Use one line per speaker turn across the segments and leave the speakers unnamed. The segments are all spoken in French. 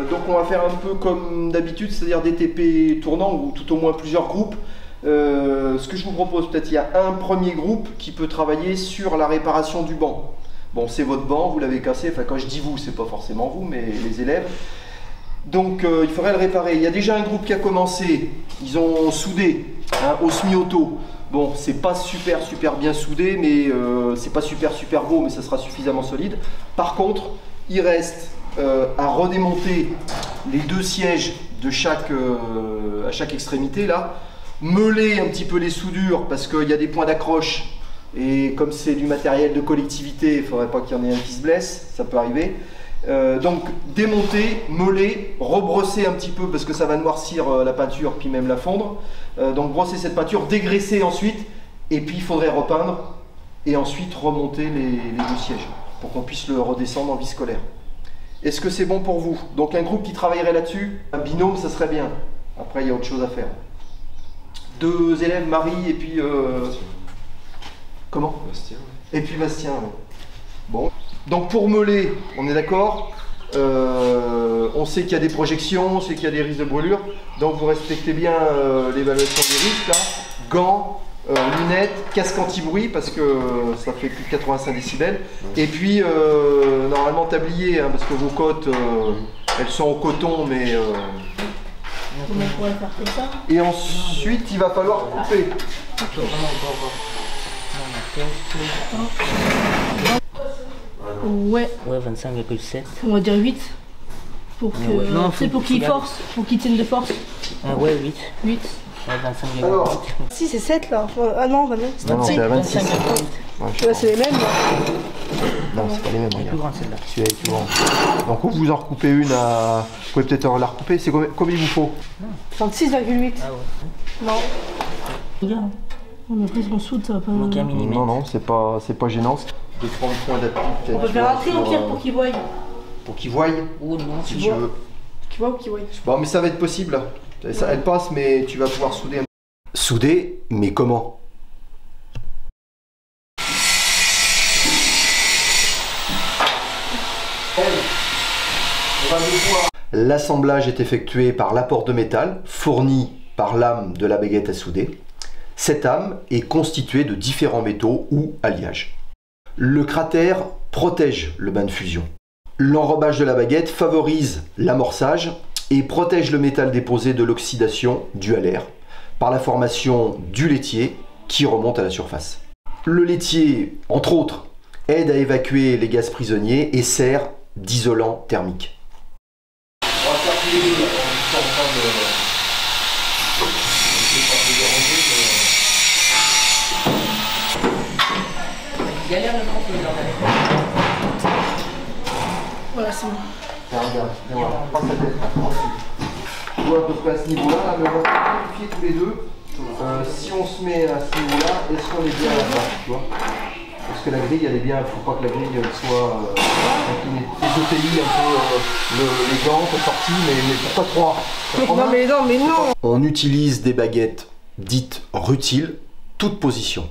Donc on va faire un peu comme d'habitude, c'est-à-dire des TP tournants ou tout au moins plusieurs groupes. Ce que je vous propose, peut-être il y a un premier groupe qui peut travailler sur la réparation du banc. Bon, c'est votre banc, vous l'avez cassé, enfin quand je dis vous, c'est pas forcément vous, mais les élèves. Donc il faudrait le réparer. Il y a déjà un groupe qui a commencé, ils ont soudé au semi-auto. Bon, c'est pas super bien soudé, mais c'est pas super beau, mais ça sera suffisamment solide. Par contre, il reste à redémonter les deux sièges de à chaque extrémité là, meuler un petit peu les soudures parce qu'il y a des points d'accroche et comme c'est du matériel de collectivité, il ne faudrait pas qu'il y en ait un qui se blesse, ça peut arriver. Donc démonter, meuler, rebrosser un petit peu parce que ça va noircir la peinture puis même la fondre. Donc brosser cette peinture, dégraisser ensuite et puis il faudrait repeindre et ensuite remonter les deux sièges pour qu'on puisse le redescendre en vie scolaire. Est-ce que c'est bon pour vous? Donc un groupe qui travaillerait là-dessus, un binôme, ça serait bien. Après il y a autre chose à faire. Deux élèves, Marie et puis... Comment?
Bastien.
Et puis Bastien. Ouais. Bon. Donc pour meuler, on est d'accord, on sait qu'il y a des projections, on sait qu'il y a des risques de brûlure, donc vous respectez bien l'évaluation des risques là. Gants, lunettes, casque anti-bruit parce que ça fait plus de 85 décibels. Et puis normalement tablier, hein, parce que vos côtes, elles sont au coton, mais...
Comment on pourrait faire comme ça?
Et ensuite il va falloir couper.
Ouais.
Ouais, 25,7.
On va dire 8. Pour que,
ouais. Non,
pour qu'il force, pour qu'il tienne de force.
Ouais, 8.
8.
Ouais, 25,8.
Alors.
Si, c'est 7 là. Ah non, bah non.
Non, c'est à 26.
Ouais, c'est les mêmes là.
Non, c'est pas les mêmes.
Elle est plus grande celle-là.
Celui-là est plus grand. Donc vous en recoupez une à... Vous pouvez peut-être la recouper. C'est combien il vous faut?
26,8.
Ah ouais.
Non. Regarde. On a pris son soude, ça va pas...
Donc un millimètre.
Non, c'est pas gênant. De prendre point d'appui peut-être.
On peut faire un tri au pire pour qu'il voie.
Pour qu'il voie.
Oh non,
Si tu veux.
Tu vois ou qu'il voie?
Bon, mais ça va être possible. Ça, elle passe, mais tu vas pouvoir souder. Souder, mais comment? L'assemblage est effectué par l'apport de métal fourni par l'âme de la baguette à souder. Cette âme est constituée de différents métaux ou alliages. Le cratère protège le bain de fusion. L'enrobage de la baguette favorise l'amorçage et protège le métal déposé de l'oxydation due à l'air par la formation du laitier qui remonte à la surface. Le laitier, entre autres, aide à évacuer les gaz prisonniers et sert d'isolant thermique. On va faire tous les deux, on est en train de...
Voilà, c'est bon.
Regarde, voilà, pas sa tête, tu vois à peu près à ce niveau-là, mais on va vérifier tous les deux. Si on se met à ce niveau-là, est-ce qu'on est bien là-bas, tu vois? Parce que la grille, elle est bien, il ne faut pas que la grille soit inclinée. Les EPI, un peu, les gants sont sortis, mais pourquoi 3?
Non mais non, mais non.
On utilise des baguettes dites rutiles, toute position.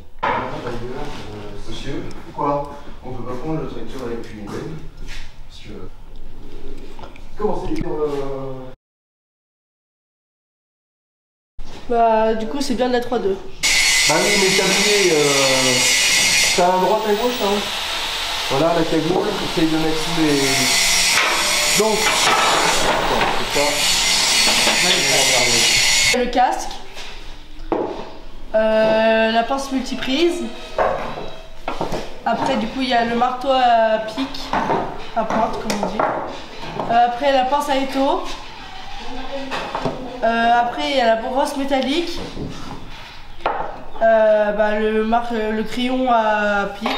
Monsieur, quoi? On ne peut pas prendre le tracteur avec une benne. Comment c'est
Bah du coup c'est bien de la 3-2.
Bah oui, mais le tablier, t'as à droite à gauche, hein. Voilà, la cagoule, essaye de mettre tous les... Donc, attends, c'est ça.
Le casque, la pince multiprise. Après du coup il y a le marteau à pic, à pointe comme on dit. Après la pince à étau. Après il y a la brosse métallique. Le crayon à pic.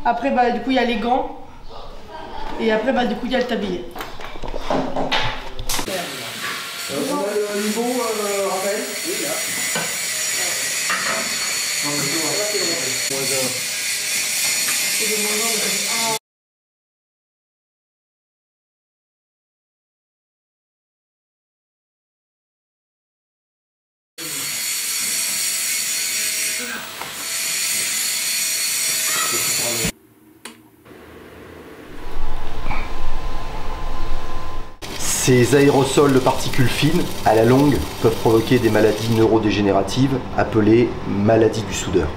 Après bah du coup il y a les gants. Et après bah du coup il y a le tablier.
On a le niveau, Raphaël? Oui, là. Ces aérosols de particules fines, à la longue, peuvent provoquer des maladies neurodégénératives appelées maladies du soudeur.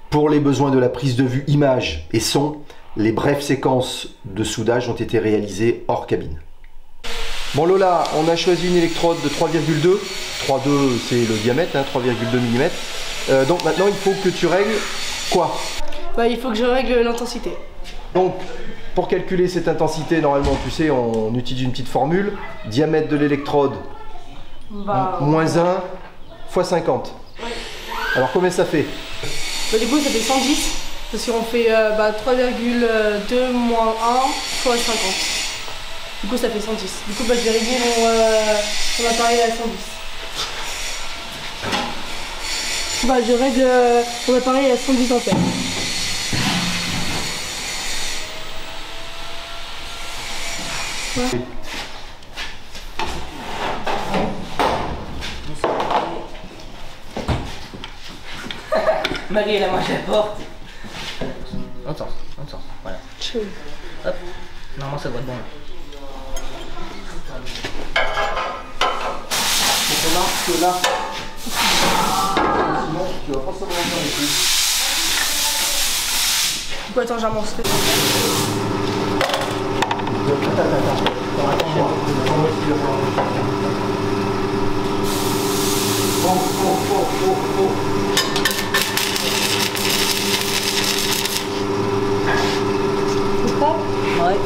Pour les besoins de la prise de vue image et son, les brèves séquences de soudage ont été réalisées hors cabine. Bon Lola, on a choisi une électrode de 3,2. 3,2 c'est le diamètre, hein, 3,2 mm. Donc maintenant il faut que tu règles quoi?
Bah, il faut que je règle l'intensité.
Donc pour calculer cette intensité, normalement tu sais, on utilise une petite formule. Diamètre de l'électrode,
Bah,
moins 1 fois 50.
Ouais.
Alors combien ça fait?
Bah, du coup ça fait 110. Parce qu'on fait 3,2 moins 1 fois 50. Du coup ça fait 110. Du coup bah, je vais régler mon appareil à 110. Bah, je règle mon appareil à 110 ampères. Ouais.
Marie, elle a mangé la porte. On sort, voilà.
Chill.
Hop, normalement ça doit être bon là.
Donc on marque là. Sinon tu vas pas savoir faire les coups.
Du coup attends, j'avance.
Ouais.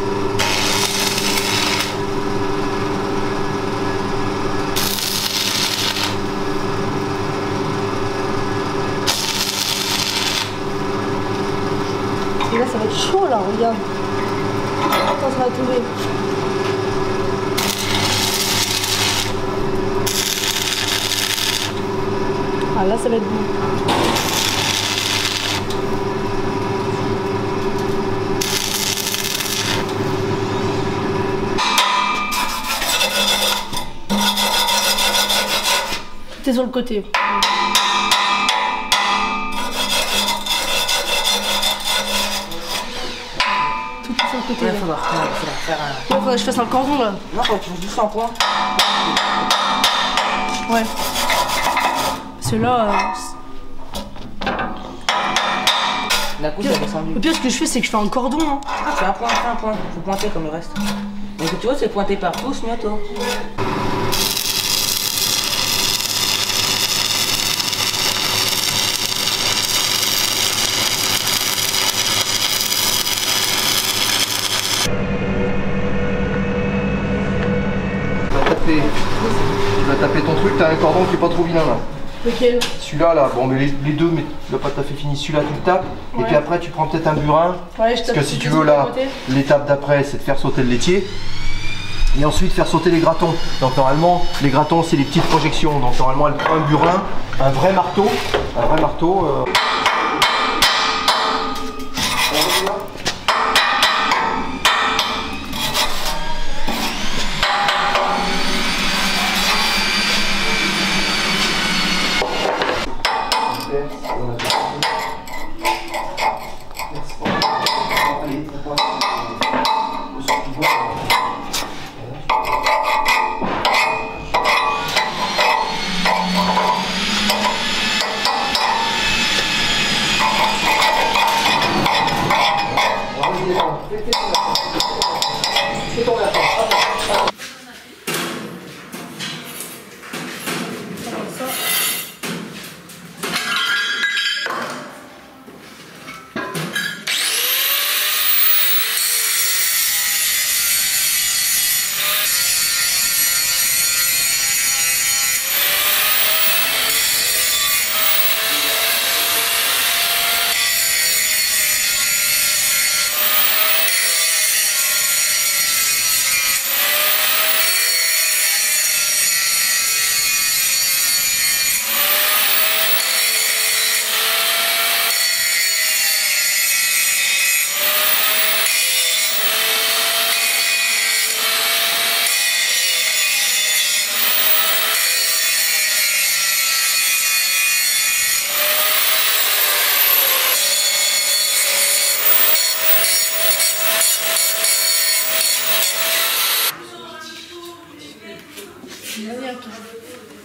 Et là ça va être chaud là, regarde. Attends, ça va tomber. Ah là ça va être bon. Tout est sur le côté. Tout est sur le côté.
Ouais,
là.
faudra faire un...
Ouais, faudrait que je fasse un cordon là.
Non, faut que tu fasses du shampoing.
Ouais. Parce que là.
La couche est descendue.
Le pire, ce que je fais, c'est que je fais un cordon. Hein.
Ah, fais un point. Faut pointer comme le reste. Mais que tu vois, c'est pointé partout, c'est mieux toi.
Tu vas taper ton truc, t'as un cordon qui est pas trop vilain là.
Lequel?
Celui-là là, bon mais les deux, mais tu l'as pas tout à fait fini, celui-là tu le tapes, et
Ouais.
puis après tu prends peut-être un burin,
Ouais, je
parce
tape
que
tout
si tu
de
veux
suite
là,
à côté.
l'étape d'après c'est de faire sauter le laitier, et ensuite faire sauter les gratons. Donc normalement, les gratons c'est les petites projections, donc normalement elle prend un burin, un vrai marteau.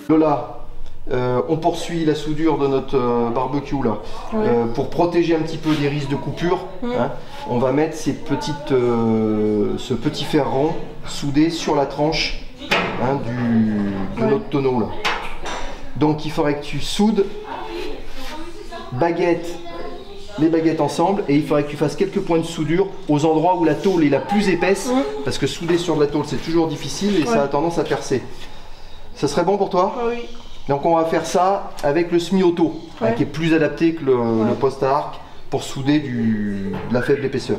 Lola, on poursuit la soudure de notre barbecue là.
Ouais.
Pour protéger un petit peu des risques de coupure, hein, on va mettre ce petit fer rond soudé sur la tranche, hein, de notre tonneau là. Donc il faudrait que tu soudes les baguettes ensemble, et il faudrait que tu fasses quelques points de soudure aux endroits où la tôle est la plus épaisse, parce que souder sur de la tôle c'est toujours difficile et ça a tendance à percer. Ça serait bon pour toi?
Oui.
Donc on va faire ça avec le semi-auto, hein, qui est plus adapté que le poste à arc pour souder de la faible épaisseur.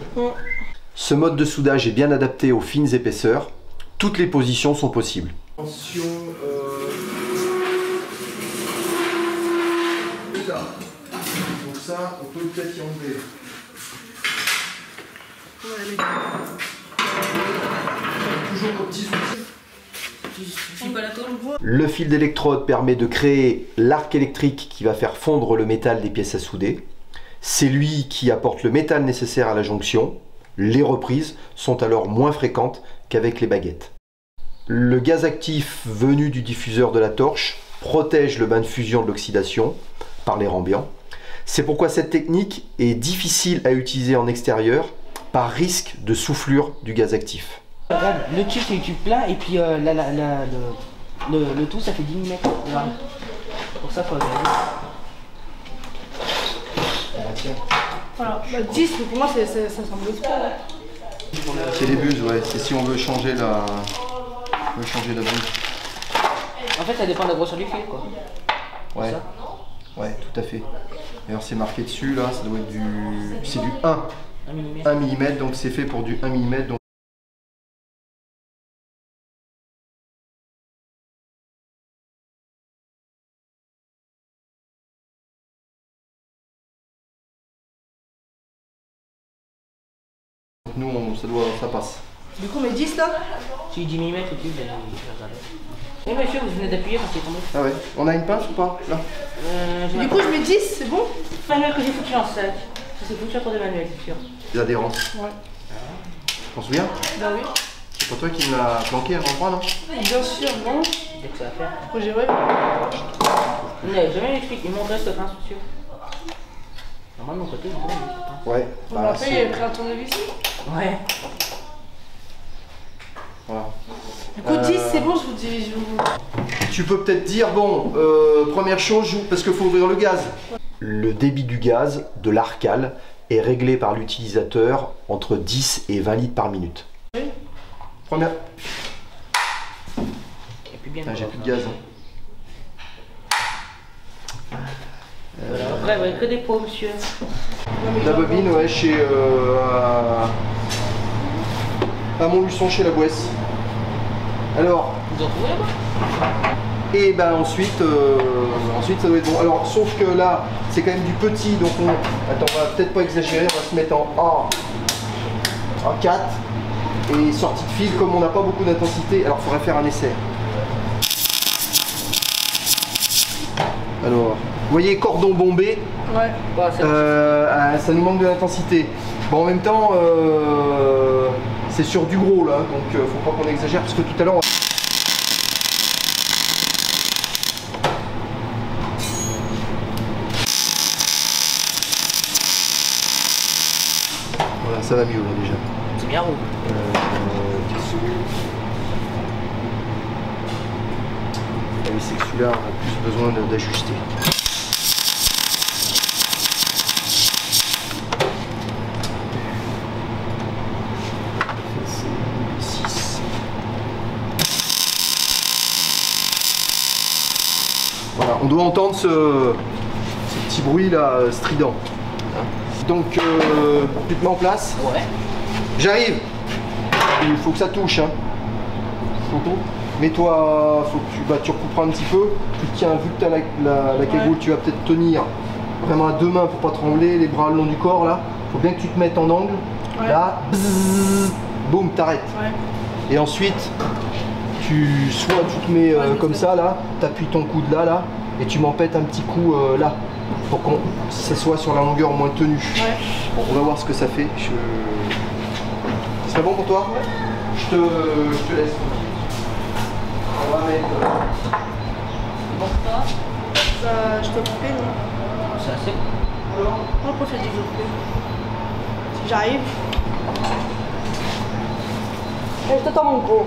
Ce mode de soudage est bien adapté aux fines épaisseurs. Toutes les positions sont possibles. Attention, donc ça, on peut peut-être y enlever. Toujours nos petits outils. Le fil d'électrode permet de créer l'arc électrique qui va faire fondre le métal des pièces à souder. C'est lui qui apporte le métal nécessaire à la jonction. Les reprises sont alors moins fréquentes qu'avec les baguettes. Le gaz actif venu du diffuseur de la torche protège le bain de fusion de l'oxydation par l'air ambiant. C'est pourquoi cette technique est difficile à utiliser en extérieur par risque de soufflure du gaz actif.
Regarde, le tube c'est du tube plat et puis le tout ça fait 10 mm. Voilà. Pour ça faut regarder.
Voilà, bah 10, mais pour moi ça semble trop.
C'est les buses, ouais, c'est si on veut changer la buse.
En fait ça dépend de la grosseur du fil quoi.
Ouais, ouais, tout à fait. D'ailleurs c'est marqué dessus là, ça doit être c'est du 1 mm, donc c'est fait pour du 1 mm. Donc... Nous, ça passe.
Du coup, mais 10 là?
Si 10 mm et tout, je vais regarder. Eh monsieur, vous venez d'appuyer parce qu'il est tombé.
Ah ouais, on a une pince ou pas là?
Du coup, je mets 10, c'est bon?
Manuel que j'ai foutu en sac. C'est foutu à cause de Manuel, c'est sûr.
Les adhérences.
Ouais.
T'en souviens?
Bah oui.
C'est pas toi qui me l'as planqué à l'endroit, non?
Bien sûr, bon.
Dès que ça va faire.
Faut gérer.
Il n'avait jamais expliqué, il montrait ce pince dessus. Moi de mon côté, je
ouais.
On m'a fait, il a pris un tournevis.
Ouais.
Voilà.
Du coup, 10, c'est bon, je vous dis.
Tu peux peut-être dire, bon, première chose, parce qu'il faut ouvrir le gaz. Le débit du gaz de l'Arcal est réglé par l'utilisateur entre 10 et 20 litres par minute. Oui. Première. Ah, j'ai plus de gaz.
Voilà, après, que des pots, monsieur.
La bobine, ouais, chez à Montluçon, chez la Bouesse. Alors.
Vous en trouvez là-bas?
Et ben ensuite, ça doit être bon. Alors, sauf que là, c'est quand même du petit, donc attends, on va peut-être pas exagérer, on va se mettre en 4. Et sortie de fil, comme on n'a pas beaucoup d'intensité, alors il faudrait faire un essai. Alors, vous voyez, cordon bombé,
ouais.
Ça nous manque de l'intensité. Bon, en même temps, c'est sur du gros là, donc faut pas qu'on exagère, parce que tout à l'heure... Voilà, ça va mieux là déjà.
C'est bien roux.
Ah oui, c'est que celui-là, on a plus besoin d'ajuster. Voilà, on doit entendre ce petit bruit là strident. Donc, tu te mets en place.
Ouais.
J'arrive. Il faut que ça touche. Hein. Mets-toi, faut que tu recouperas un petit peu. Tu tiens, vu que tu as la cagoule, tu vas peut-être tenir vraiment à deux mains pour pas trembler, les bras le long du corps là. Faut bien que tu te mettes en angle. Ouais. Là, bzzz, boum, t'arrêtes. Ouais. Et ensuite, soit tu te mets comme ça là, t'appuies ton coude là, et tu m'empêtes un petit coup là, pour que ça soit sur la longueur moins tenue. Ouais. Bon, on va voir ce que ça fait. serait bon pour toi?
Ouais.
Je te laisse. On va mettre.
Ça, je dois couper, non?
C'est assez.
Non, pourquoi tu as dit que je couper? Si j'arrive. Eh, je t'attends, mon gros.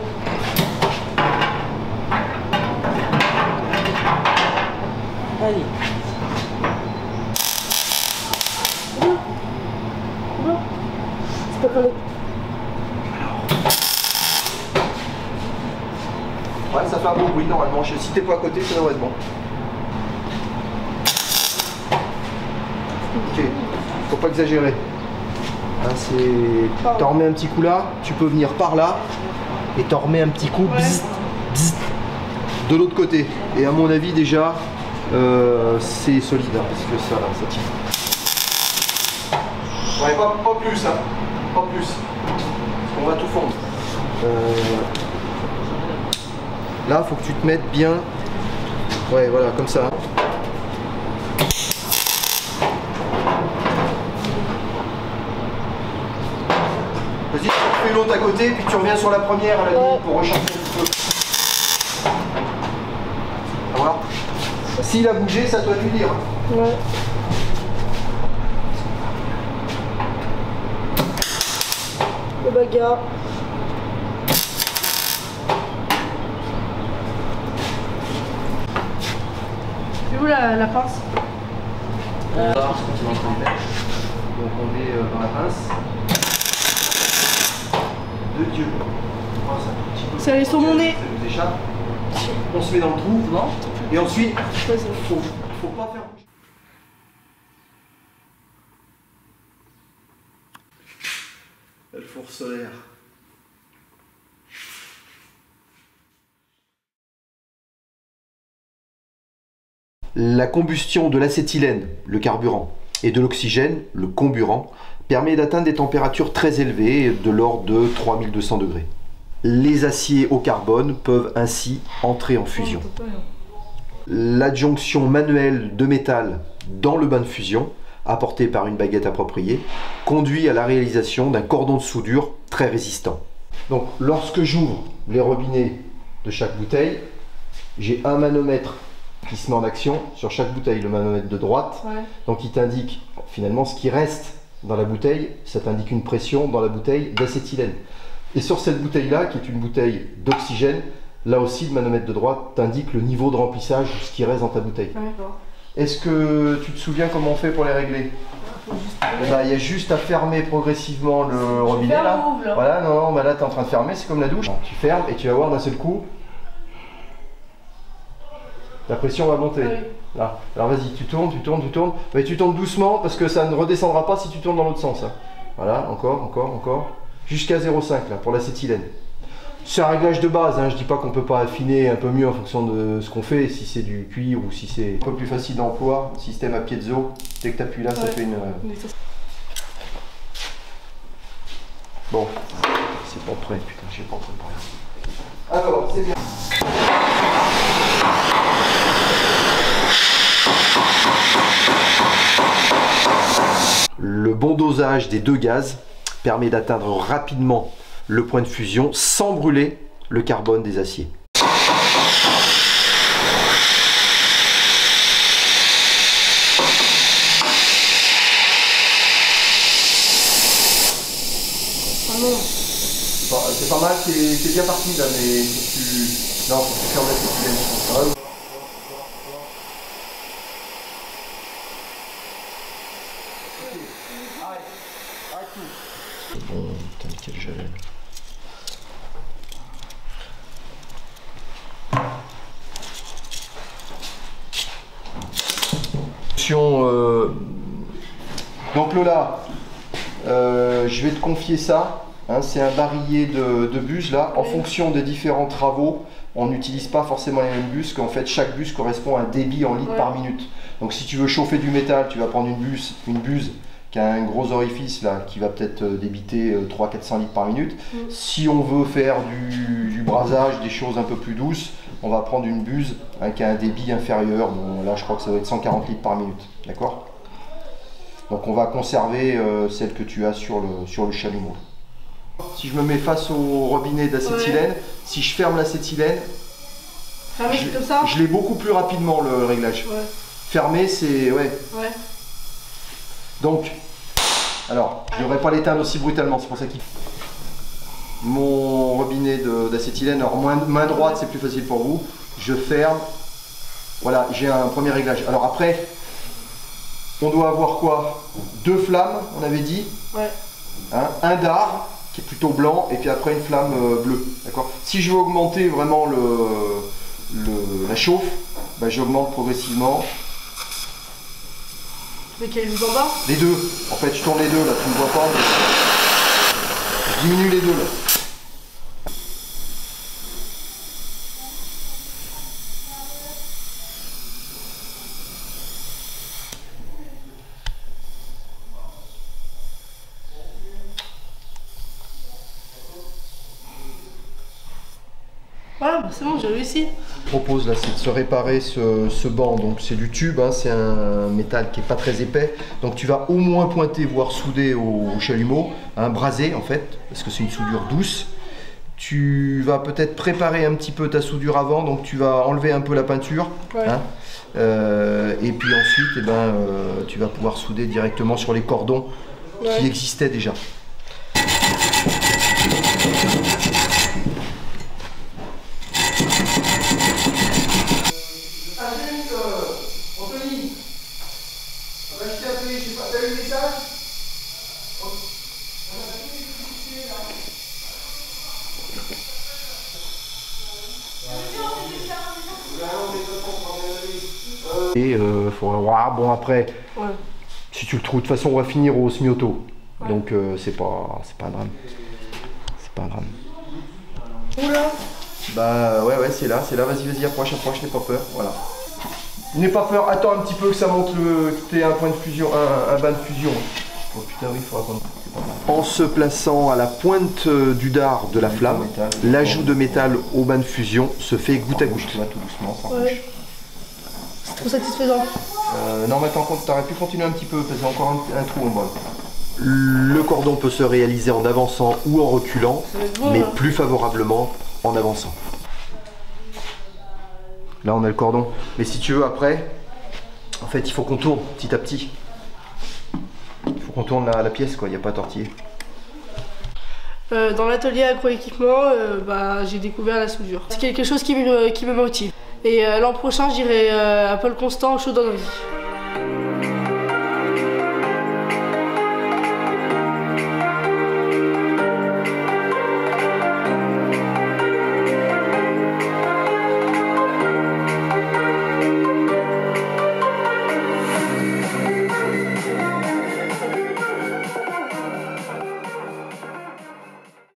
Allez.
C'est pas collé.
Ouais, ça fait un bon bruit normalement. Si t'es pas à côté, ça devrait être bon. Ok, faut pas exagérer. Hein, t'en remets un petit coup là, tu peux venir par là et t'en remets un petit coup bzz, bzz, de l'autre côté. Et à mon avis déjà, c'est solide hein, parce que ça tient. Ouais, pas plus, hein. Pas plus. Parce qu'on va tout fondre. Là, faut que tu te mettes bien. Ouais, voilà, comme ça. Vas-y, tu refais l'autre à côté, puis tu reviens sur la première à la limite pour recharger un petit peu. Voilà. S'il a bougé, ça doit lui dire.
Ouais. Le bagarre. C'est où la pince?
Donc on est dans la pince. De Dieu.
C'est allé sur mon nez.
Ça nous échappe. On se met dans le trou.
Non.
Et ensuite, faut pas faire bouger. Le four solaire. La combustion de l'acétylène, le carburant, et de l'oxygène, le comburant, permet d'atteindre des températures très élevées, de l'ordre de 3200 degrés. Les aciers au carbone peuvent ainsi entrer en fusion. L'adjonction manuelle de métal dans le bain de fusion, apportée par une baguette appropriée, conduit à la réalisation d'un cordon de soudure très résistant. Donc lorsque j'ouvre les robinets de chaque bouteille, j'ai un manomètre qui se met en action sur chaque bouteille, le manomètre de droite.
Ouais.
Donc il t'indique finalement ce qui reste dans la bouteille, ça t'indique une pression dans la bouteille d'acétylène. Et sur cette bouteille-là, qui est une bouteille d'oxygène, là aussi le manomètre de droite t'indique le niveau de remplissage, ce qui reste dans ta bouteille.
Ouais.
Est-ce que tu te souviens comment on fait pour les régler? Eh ben, il y a juste à fermer progressivement le robinet là.
Ouvre, là.
Voilà, non, bah là tu es en train de fermer, c'est comme la douche. Tu fermes et tu vas voir d'un seul coup, la pression va monter.
Oui.
Là. Alors vas-y, tu tournes, mais tu tournes doucement parce que ça ne redescendra pas si tu tournes dans l'autre sens. Hein. Voilà, encore, jusqu'à 0,5 là pour l'acétylène. C'est un réglage de base, hein. Je dis pas qu'on peut pas affiner un peu mieux en fonction de ce qu'on fait, si c'est du cuir ou si c'est un peu plus facile d'emploi, système à piezo, dès que tu appuies là, ça fait une... Bon, c'est pas prêt, putain, j'ai pas prêt pour rien. Alors, c'est bien. Le bon dosage des deux gaz permet d'atteindre rapidement le point de fusion sans brûler le carbone des aciers. C'est pas mal, c'est bien parti là, mais faut que tu... Non, faut que tu fermes l'acétylène. Bon, putain, quel gel. Donc Lola, je vais te confier ça. Hein, c'est un barillet de bus là. En fonction des différents travaux, on n'utilise pas forcément les mêmes bus. Qu'en fait, chaque bus correspond à un débit en litres par minute. Donc si tu veux chauffer du métal, tu vas prendre une buse qui a un gros orifice là, qui va peut-être débiter 300-400 litres par minute. Si on veut faire du brasage, des choses un peu plus douces, on va prendre une buse hein, qui a un débit inférieur. Bon, là, je crois que ça doit être 140 litres par minute. D'accord? Donc on va conserver celle que tu as sur le chalumeau. Si je me mets face au robinet d'acétylène, si je ferme l'acétylène,
comme ça.
Je l'ai beaucoup plus rapidement le réglage.
Ouais.
Fermé, c'est... Ouais. Donc, alors, je n'aurais pas l'éteindre aussi brutalement, c'est pour ça qu'il... Mon robinet d'acétylène, alors main droite c'est plus facile pour vous. Je ferme. Voilà, j'ai un premier réglage. Alors après, on doit avoir quoi? 2 flammes, on avait dit.
Ouais.
Hein, un dard qui est plutôt blanc et puis après une flamme bleue. D'accord. Si je veux augmenter vraiment la chauffe, bah, j'augmente progressivement.
Lequel en bas?
Les deux. En fait, je tourne les deux là, tu ne vois pas. Mais... Je diminue les deux là.
Voilà, bah c'est bon, j'ai réussi.
Je propose là, c'est de se réparer ce banc. Donc c'est du tube, hein, c'est un métal qui est pas très épais. Donc tu vas au moins pointer, voire souder au chalumeau, hein, braser en fait, parce que c'est une soudure douce. Tu vas peut-être préparer un petit peu ta soudure avant, donc tu vas enlever un peu la peinture.
Ouais.
Hein, et puis ensuite, eh ben, tu vas pouvoir souder directement sur les cordons qui existaient déjà. Anthony, on va jeter un peu, je sais pas, t'as eu le message? Et faudra, bon après, si tu le trouves, de toute façon on va finir au semi-auto, donc c'est pas un drame. C'est pas un drame.
Oula.
Bah ouais c'est là, vas-y, approche, n'aie pas peur, voilà. N'aie pas peur, attends un petit peu que ça monte que t'aies un point de fusion, un bain de fusion. Oh putain oui, il faudra qu'on... En se plaçant à la pointe du dard de la flamme, l'ajout de métal au bain de fusion se fait goutte à goutte. Tu vas tout doucement, ça bouge.
C'est trop satisfaisant.
Non mais attends, t'aurais pu continuer un petit peu, parce qu'il y a encore un trou en bas. Le cordon peut se réaliser en avançant ou en reculant,
beau,
mais
là.
plus favorablement en avançant. Là on a le cordon, mais si tu veux après, en fait il faut qu'on tourne petit à petit. Il faut qu'on tourne la pièce quoi, il n'y a pas à tortiller.
Dans l'atelier agroéquipement, j'ai découvert la soudure. C'est quelque chose qui me motive. Et l'an prochain j'irai à Paul Constant au chaudronnerie.